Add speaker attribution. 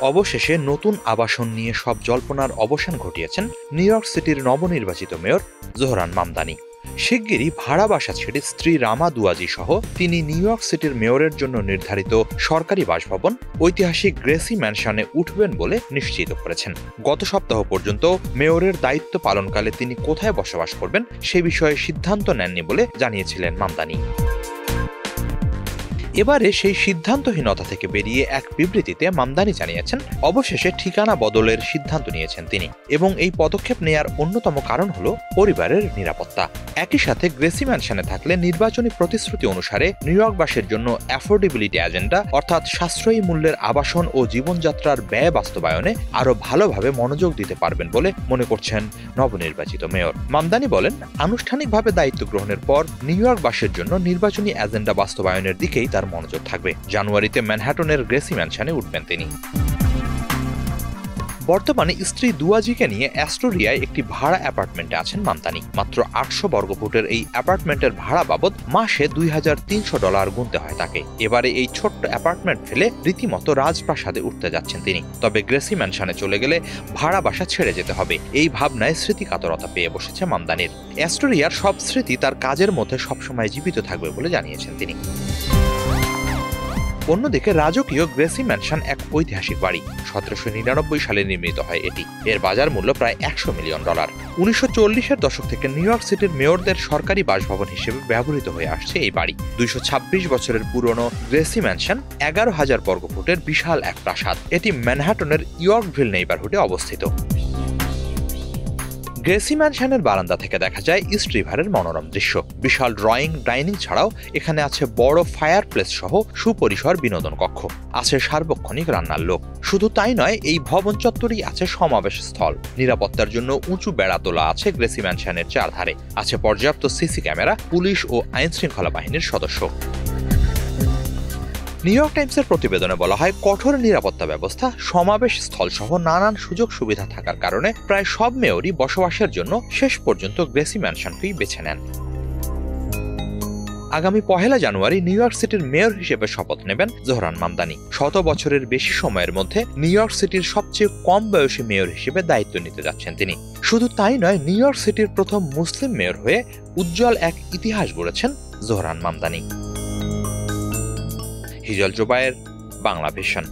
Speaker 1: অবশেষে নতুন আবাসন নিয়ে সব জল্পনার অবসান ঘটিয়েছেন নিউ ইয়র্ক সিটির নবনির্বাচিত মেয়র জোহরান মামদানি। শিগগিরই ভাড়া বাসা ছেড়ে স্ত্রী রামা দুয়াজি সহ তিনি নিউ ইয়র্ক সিটির মেয়রের জন্য নির্ধারিত সরকারি বাসভবন ঐতিহাসিক গ্রেসি ম্যানশনে উঠবেন বলে নিশ্চিত করেছেন। গত সপ্তাহ পর্যন্ত মেয়রের দায়িত্ব পালনকালে তিনি কোথায় বসবাস করবেন সে বিষয়ে সিদ্ধান্ত নেননি বলে জানিয়েছিলেন মামদানি। এবারে সেই সিদ্ধান্তহীনতা থেকে বেরিয়ে এক বিবৃতিতে মামদানি জানিয়েছেন অবশেষে ঠিকানা বদলের সিদ্ধান্ত নিয়েছেন তিনি, এবং এই পদক্ষেপ নেয়ার অন্যতম কারণ হলো পরিবারের নিরাপত্তা। একই সাথে গ্রেসি ম্যানশনে থাকলে নির্বাচনী প্রতিশ্রুতি অনুসারে নিউ ইয়র্কবাসীর জন্য অ্যাফোর্ডেবিলিটি এজেন্ডা অর্থাৎ সাশ্রয়ী মূল্যের আবাসন ও জীবনযাত্রার ব্যয় বাস্তবায়নে আরও ভালোভাবে মনোযোগ দিতে পারবেন বলে মনে করছেন নবনির্বাচিত মেয়র। মামদানি বলেন, আনুষ্ঠানিকভাবে দায়িত্ব গ্রহণের পর নিউ ইয়র্কবাসীর জন্য নির্বাচনী এজেন্ডা বাস্তবায়নের দিকেই তার মনোযোগ থাকবে। জানুয়ারিতে ম্যানহাটনের গ্রেসি ম্যানশনে উঠবেন তিনি। বর্তমানে স্ত্রী দুয়াজিকে নিয়ে অ্যাস্টোরিয়ায় একটি ভাড়া অ্যাপার্টমেন্টে আছেন মামদানি। মাত্র 800 বর্গফুটের এই অ্যাপার্টমেন্টের ভাড়া বাবদ মাসে $2300 গুনতে হয় তাকে। এবারে এই ছোট্ট অ্যাপার্টমেন্ট ফেলে রীতিমতো রাজপ্রাসাদে উঠতে যাচ্ছেন তিনি। তবে গ্রেসি ম্যানশনে চলে গেলে ভাড়া বাসা ছেড়ে যেতে হবে, এই ভাবনায় স্মৃতিকাতরতা পেয়ে বসেছে মামদানির। অ্যাস্টোরিয়ার সব স্মৃতি তার কাজের মধ্যে সবসময় জীবিত থাকবে বলে জানিয়েছেন তিনি। অন্যদিকে রাজকীয় গ্রেসি ম্যানশন এক ঐতিহাসিক বাড়ি। 1799 সালে নির্মিত হয় এটি। এর বাজার মূল্য প্রায় $100 মিলিয়ন। 1940-এর দশক থেকে নিউ ইয়র্ক সিটির মেয়রদের সরকারি বাসভবন হিসেবে ব্যবহৃত হয়ে আসছে এই বাড়ি। 226 বছরের পুরনো গ্রেসি ম্যানশন 11,000 বর্গফুটের বিশাল এক প্রাসাদ। এটি ম্যানহাটনের ইয়র্কভিল নেইবারহুডে অবস্থিত। গ্রেসি ম্যানশনের বারান্দা থেকে দেখা যায় ইস্ট রিভারের মনোরম দৃশ্য। বিশাল ড্রয়িং ডাইনিং ছাড়াও এখানে আছে বড় ফায়ার প্লেস সহ সুপরিসর বিনোদন কক্ষ, আছে সার্বক্ষণিক রান্নার লোক। শুধু তাই নয়, এই ভবন চত্বরেই আছে সমাবেশ স্থল। নিরাপত্তার জন্য উঁচু বেড়া তোলা আছে গ্রেসি ম্যানশনের চারধারে। আছে পর্যাপ্ত সিসি ক্যামেরা, পুলিশ ও আইন শৃঙ্খলা বাহিনীর সদস্য। নিউ ইয়র্ক টাইমসের প্রতিবেদনে বলা হয়, কঠোর নিরাপত্তা ব্যবস্থা, সমাবেশ স্থল সহ নানান সুযোগ সুবিধা থাকার কারণে প্রায় সব মেয়রই বসবাসের জন্য শেষ পর্যন্ত গ্রেসি ম্যানশনকেই বেছে নেন। আগামী 1 জানুয়ারি নিউ ইয়র্ক সিটির মেয়র হিসেবে শপথ নেবেন জোহরান মামদানি। 100 বছরের বেশি সময়ের মধ্যে নিউ ইয়র্ক সিটির সবচেয়ে কম বয়সী মেয়র হিসেবে দায়িত্ব নিতে যাচ্ছেন তিনি। শুধু তাই নয়, নিউ ইয়র্ক সিটির প্রথম মুসলিম মেয়র হয়ে উজ্জ্বল এক ইতিহাস গড়েছেন জোহরান মামদানি। হিজল জোবায়ের, বাংলা ভিশন।